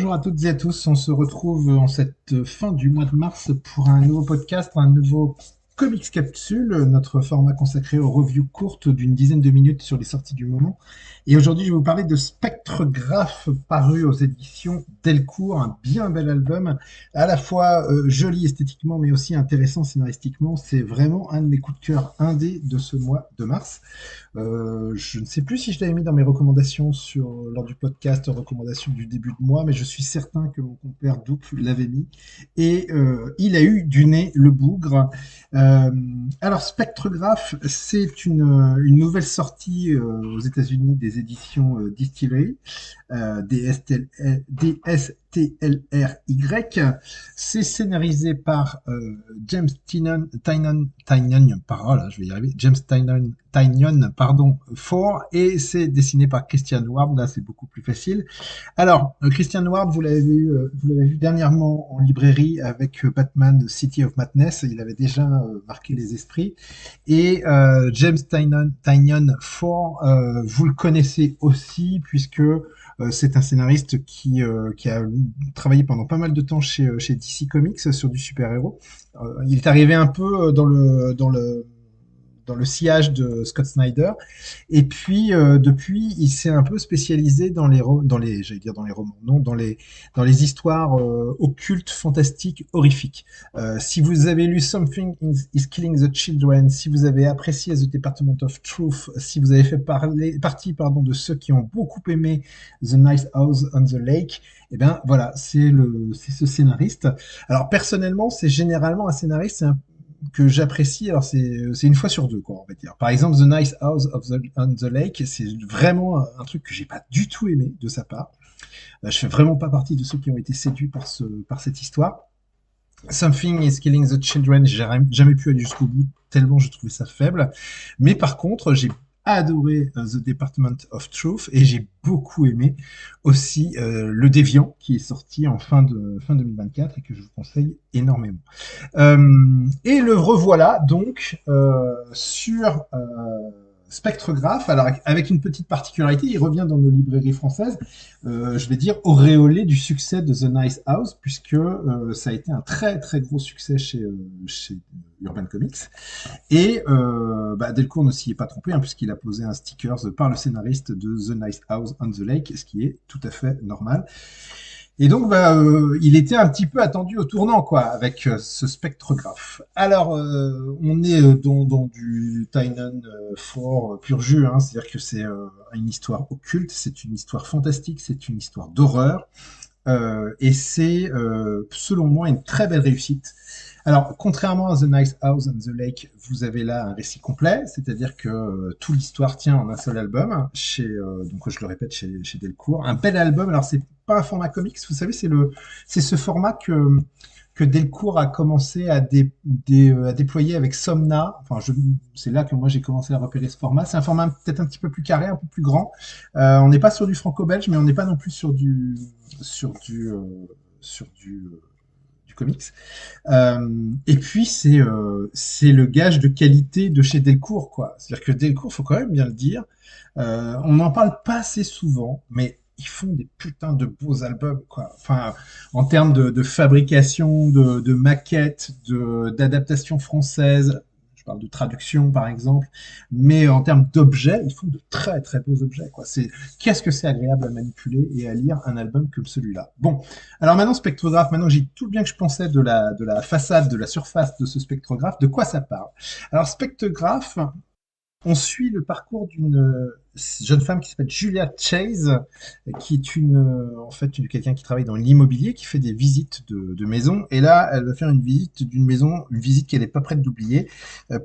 Bonjour à toutes et à tous, on se retrouve en cette fin du mois de mars pour un nouveau podcast, un nouveau Comics Capsule, notre format consacré aux reviews courtes d'une dizaine de minutes sur les sorties du moment. Et aujourd'hui, je vais vous parler de Spectrographe, paru aux éditions Delcourt, un bien bel album, à la fois joli esthétiquement, mais aussi intéressant scénaristiquement. C'est vraiment un de mes coups de cœur indé de ce mois de mars. Je ne sais plus si je l'avais mis dans mes recommandations lors du podcast, recommandations du début de mois, mais je suis certain que mon compère Doup l'avait mis. Et il a eu du nez le bougre. Euh, alors, Spectrograph, c'est une nouvelle sortie aux États-Unis des éditions Distillery, DSTLRY. C'est scénarisé par Tynion, oh je vais y arriver, James Tynion, pardon, Ford, et c'est dessiné par Christian Ward. Là, c'est beaucoup plus facile. Alors, Christian Ward, vous l'avez vu dernièrement en librairie avec Batman City of Madness. Il avait déjà marqué les esprits. Et James Tynion Ford, vous le connaissez aussi puisque c'est un scénariste qui a travaillé pendant pas mal de temps chez DC Comics sur du super-héros. Il est arrivé un peu dans le sillage de Scott Snyder. Et puis depuis, il s'est un peu spécialisé j'allais dire dans les romans, non, dans les histoires occultes, fantastiques, horrifiques. Si vous avez lu is Killing the Children, si vous avez apprécié The Department of Truth, si vous avez fait partie, pardon, de ceux qui ont beaucoup aimé The Nice House on the Lake, eh bien voilà, c'est ce scénariste. Alors personnellement, c'est généralement un scénariste, que j'apprécie. Alors c'est une fois sur deux, quoi, on va dire. Par exemple, The Nice House on the Lake, c'est vraiment un truc que j'ai pas du tout aimé de sa part. Je fais vraiment pas partie de ceux qui ont été séduits par cette histoire. Something is Killing the Children, j'ai jamais pu aller jusqu'au bout tellement je trouvais ça faible. Mais par contre, j'ai adoré The Department of Truth et j'ai beaucoup aimé aussi Le Déviant qui est sorti en fin 2024 et que je vous conseille énormément. Et le revoilà donc sur Spectrographe, alors avec une petite particularité, il revient dans nos librairies françaises, je vais dire auréolé du succès de The Nice House, puisque ça a été un très très gros succès chez Urban Comics. Et Delcourt ne s'y est pas trompé, hein, puisqu'il a posé un sticker par le scénariste de The Nice House on the Lake, ce qui est tout à fait normal. Et donc, il était un petit peu attendu au tournant, quoi, avec ce spectrographe. Alors, on est dans du Tynan fort pur jus, hein, c'est-à-dire que c'est une histoire occulte, c'est une histoire fantastique, c'est une histoire d'horreur, et c'est, selon moi, une très belle réussite. Alors, contrairement à The Nice House on the Lake, vous avez là un récit complet, c'est-à-dire que toute l'histoire tient en un seul album, donc je le répète, chez Delcourt. Un bel album, alors c'est pas un format comics, vous savez, c'est ce format que Delcourt a commencé à déployer avec Somna. Enfin, c'est là que moi j'ai commencé à repérer ce format. C'est un format peut-être un petit peu plus carré, un peu plus grand. On n'est pas sur du franco-belge, mais on n'est pas non plus sur du, sur du comics. Et puis c'est le gage de qualité de chez Delcourt, quoi. C'est-à-dire que Delcourt, faut quand même bien le dire, on n'en parle pas assez souvent, mais ils font des putains de beaux albums, quoi. Enfin, en termes de fabrication, de maquettes, d'adaptation française. Je parle de traduction, par exemple. Mais en termes d'objets, ils font de très, très beaux objets, quoi. Qu'est-ce que c'est agréable à manipuler et à lire un album comme celui-là. Bon. Alors maintenant, spectrographe, maintenant j'ai tout le bien que je pensais de la façade, de la surface de ce spectrographe, de quoi ça parle? Alors, spectrographe, on suit le parcours d'une jeune femme qui s'appelle Julia Chase, qui est en fait, quelqu'un qui travaille dans l'immobilier, qui fait des visites de maisons. Et là, elle va faire une visite d'une maison, une visite qu'elle n'est pas prête d'oublier,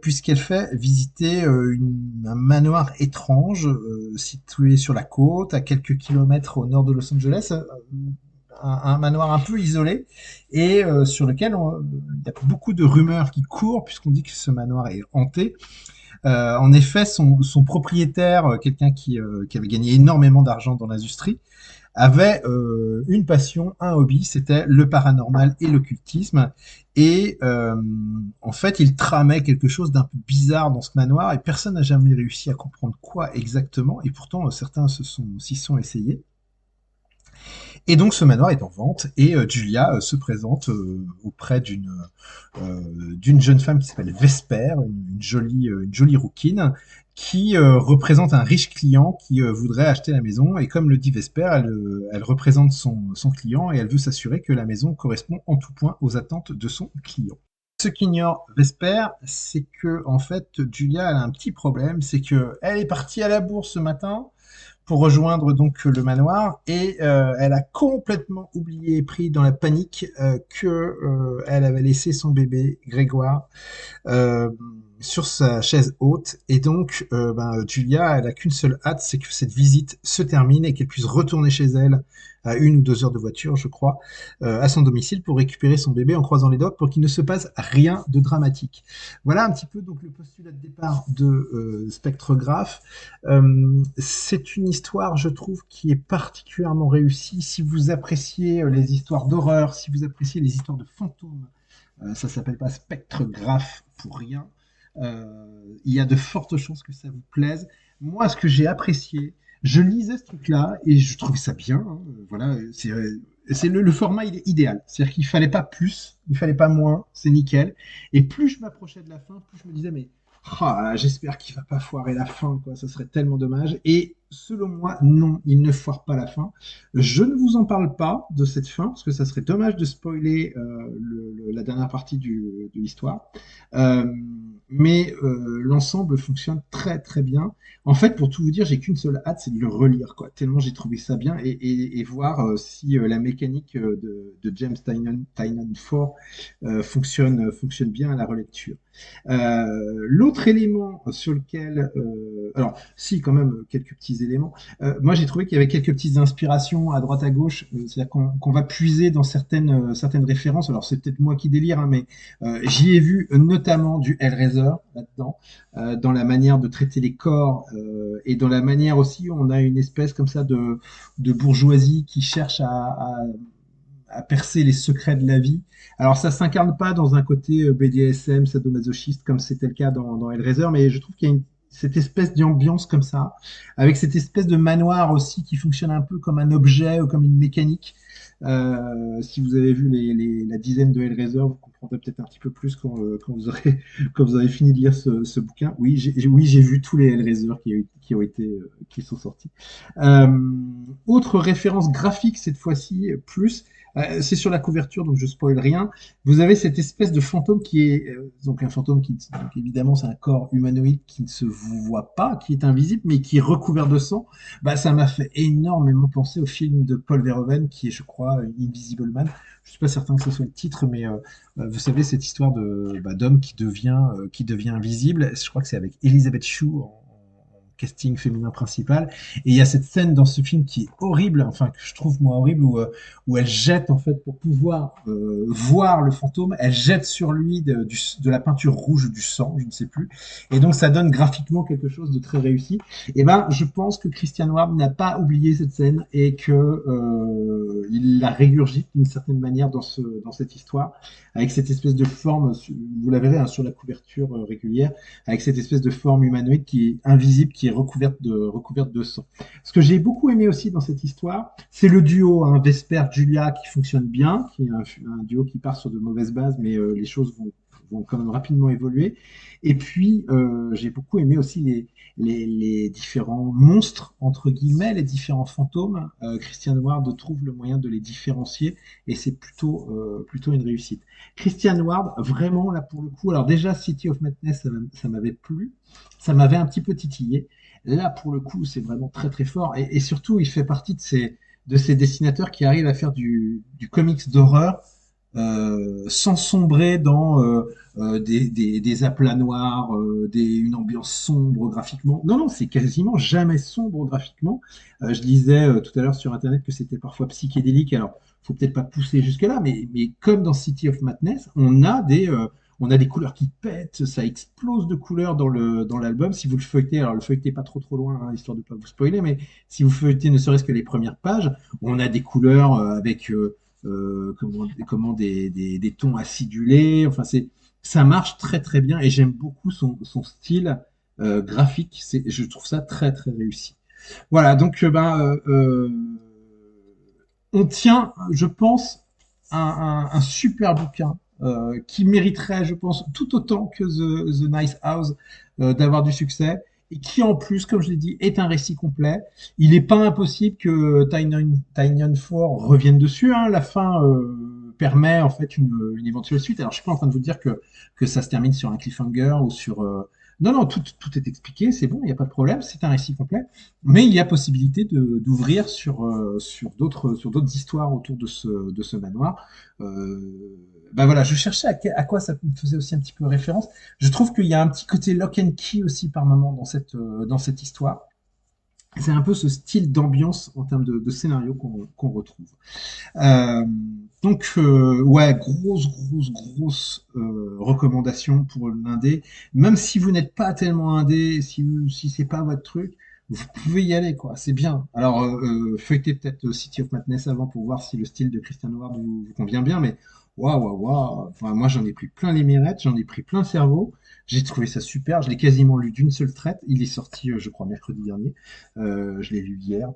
puisqu'elle fait visiter un manoir étrange situé sur la côte, à quelques kilomètres au nord de Los Angeles. Un manoir un peu isolé et sur lequel il y a beaucoup de rumeurs qui courent puisqu'on dit que ce manoir est hanté. En effet, son propriétaire, quelqu'un qui avait gagné énormément d'argent dans l'industrie, avait une passion, un hobby, c'était le paranormal et l'occultisme. Et en fait, il tramait quelque chose d'un peu bizarre dans ce manoir et personne n'a jamais réussi à comprendre quoi exactement. Et pourtant, certains s'y sont essayés. Et donc ce manoir est en vente et Julia se présente auprès d'une jeune femme qui s'appelle Vesper, une jolie rouquine, qui représente un riche client qui voudrait acheter la maison. Et comme le dit Vesper, elle représente son client et elle veut s'assurer que la maison correspond en tout point aux attentes de son client. Ce qu'ignore Vesper, c'est que en fait Julia elle a un petit problème, c'est que elle est partie à la bourse ce matin pour rejoindre donc le manoir et elle a complètement oublié, pris dans la panique, que elle avait laissé son bébé Grégoire euh, sur sa chaise haute. Et donc, Julia, elle a qu'une seule hâte, c'est que cette visite se termine et qu'elle puisse retourner chez elle à 1 ou 2 heures de voiture, je crois, à son domicile pour récupérer son bébé en croisant les doigts pour qu'il ne se passe rien de dramatique. Voilà un petit peu donc le postulat de départ de Spectrographe. C'est une histoire, je trouve, qui est particulièrement réussie. Si vous appréciez les histoires d'horreur, si vous appréciez les histoires de fantômes, ça s'appelle pas Spectrographe pour rien. Il y a de fortes chances que ça vous plaise. Moi, ce que j'ai apprécié, je lisais ce truc-là et je trouvais ça bien, hein. Voilà, c'est le format il est idéal. C'est-à-dire qu'il fallait pas plus, il fallait pas moins, c'est nickel. Et plus je m'approchais de la fin, plus je me disais, mais j'espère qu'il va pas foirer la fin, quoi. Ça serait tellement dommage. Et selon moi, non, il ne foire pas la fin. Je ne vous en parle pas de cette fin parce que ça serait dommage de spoiler la dernière partie de l'histoire. Euh, mais l'ensemble fonctionne très très bien. En fait, pour tout vous dire, j'ai qu'une seule hâte, c'est de le relire, quoi. Tellement j'ai trouvé ça bien et voir si la mécanique de James Tynion 4 fonctionne bien à la relecture. L'autre élément sur lequel, alors si quand même quelques petits éléments, moi j'ai trouvé qu'il y avait quelques petites inspirations à droite à gauche, c'est-à-dire qu'on va puiser dans certaines références. Alors c'est peut-être moi qui délire, hein, mais j'y ai vu notamment du Hellraiser là-dedans, dans la manière de traiter les corps et dans la manière aussi où on a une espèce comme ça de bourgeoisie qui cherche à percer les secrets de la vie. Alors ça s'incarne pas dans un côté BDSM, sadomasochiste comme c'était le cas dans Hellraiser, mais je trouve qu'il y a cette espèce d'ambiance comme ça, avec cette espèce de manoir aussi qui fonctionne un peu comme un objet ou comme une mécanique. Si vous avez vu la dizaine de Hellraiser, vous comprendrez peut-être un petit peu plus quand vous aurez fini de lire ce bouquin. Oui, j'ai vu tous les Hellraiser qui sont sortis. Euh, Autre référence graphique cette fois-ci, plus, c'est sur la couverture, donc je spoil rien. Vous avez cette espèce de fantôme qui est donc un fantôme qui, donc évidemment, c'est un corps humanoïde qui ne se voit pas, qui est invisible, mais qui est recouvert de sang. Bah, ça m'a fait énormément penser au film de Paul Verhoeven, qui est, je crois, Invisible Man. Je suis pas certain que ce soit le titre, mais vous savez cette histoire d'homme qui devient invisible. Je crois que c'est avec Elizabeth Shue en casting féminin principal. Et il y a cette scène dans ce film qui est horrible, enfin que je trouve moi horrible, où elle jette en fait pour pouvoir voir le fantôme, elle jette sur lui de la peinture rouge ou du sang, je ne sais plus. Et donc ça donne graphiquement quelque chose de très réussi. Et ben je pense que Christian Ward n'a pas oublié cette scène et que il la régurgite d'une certaine manière dans cette histoire, avec cette espèce de forme, vous la verrez hein, sur la couverture régulière, avec cette espèce de forme humanoïde qui est invisible, qui est recouverte de sang. Ce que j'ai beaucoup aimé aussi dans cette histoire, c'est le duo hein, Vesper-Julia qui fonctionne bien, qui est un duo qui part sur de mauvaises bases, mais les choses vont quand même rapidement évoluer. Et puis, j'ai beaucoup aimé aussi les différents monstres, entre guillemets, les différents fantômes. Christian Ward trouve le moyen de les différencier et c'est plutôt une réussite. Christian Ward, vraiment, là, pour le coup, alors déjà, City of Madness, ça m'avait plu, ça m'avait un petit peu titillé. Là, pour le coup, c'est vraiment très, très fort. Et surtout, il fait partie de ces dessinateurs qui arrivent à faire du comics d'horreur sans sombrer dans des aplats noirs, une ambiance sombre graphiquement. Non, non, c'est quasiment jamais sombre graphiquement. Je lisais tout à l'heure sur Internet que c'était parfois psychédélique. Alors, faut peut-être pas pousser jusque-là, mais comme dans City of Madness, on a des couleurs qui pètent, ça explose de couleurs dans l'album. Si vous le feuilletez, alors le feuilletez pas trop loin, hein, histoire de pas vous spoiler, mais si vous feuilletez ne serait-ce que les premières pages, on a des couleurs avec comment des tons acidulés. Enfin, ça marche très très bien et j'aime beaucoup son style graphique. Je trouve ça très très réussi. Voilà, donc on tient, je pense, un super bouquin qui mériterait, je pense, tout autant que The Nice House d'avoir du succès et qui en plus, comme je l'ai dit, est un récit complet. Il n'est pas impossible que Tynion 4 revienne dessus. Hein. La fin permet en fait une éventuelle suite. Alors je suis pas en train de vous dire que ça se termine sur un cliffhanger ou sur non, non, tout est expliqué, c'est bon, il n'y a pas de problème, c'est un récit complet, mais il y a possibilité d'ouvrir sur d'autres histoires autour de ce manoir. Ben voilà, je cherchais à quoi ça me faisait aussi un petit peu référence. Je trouve qu'il y a un petit côté lock and key aussi par moment dans cette histoire. C'est un peu ce style d'ambiance en termes de scénario qu'on retrouve. Euh, ouais, grosse recommandation pour l'indé. Même si vous n'êtes pas tellement indé, si c'est pas votre truc, vous pouvez y aller, quoi. C'est bien. Alors, feuilletez peut-être City of Madness avant pour voir si le style de Christian Howard vous convient bien, mais waouh. Enfin, moi, j'en ai pris plein les mirettes, j'en ai pris plein le cerveau. J'ai trouvé ça super. Je l'ai quasiment lu d'une seule traite. Il est sorti, je crois, mercredi dernier. Je l'ai lu hier.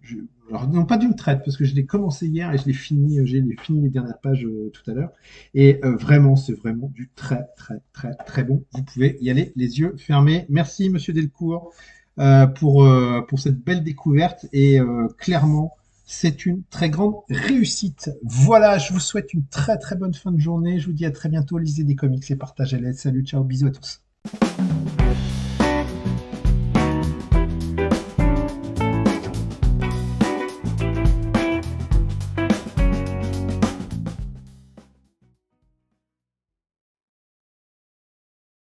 Je- alors non pas d'une traite parce que je l'ai commencé hier et j'ai fini les dernières pages tout à l'heure et vraiment c'est vraiment du très bon. Vous pouvez y aller les yeux fermés. Merci Monsieur Delcourt pour cette belle découverte et clairement c'est une très grande réussite. Voilà, je vous souhaite une très bonne fin de journée. Je vous dis à très bientôt. Lisez des comics et partagez-les. Salut, ciao, bisous à tous.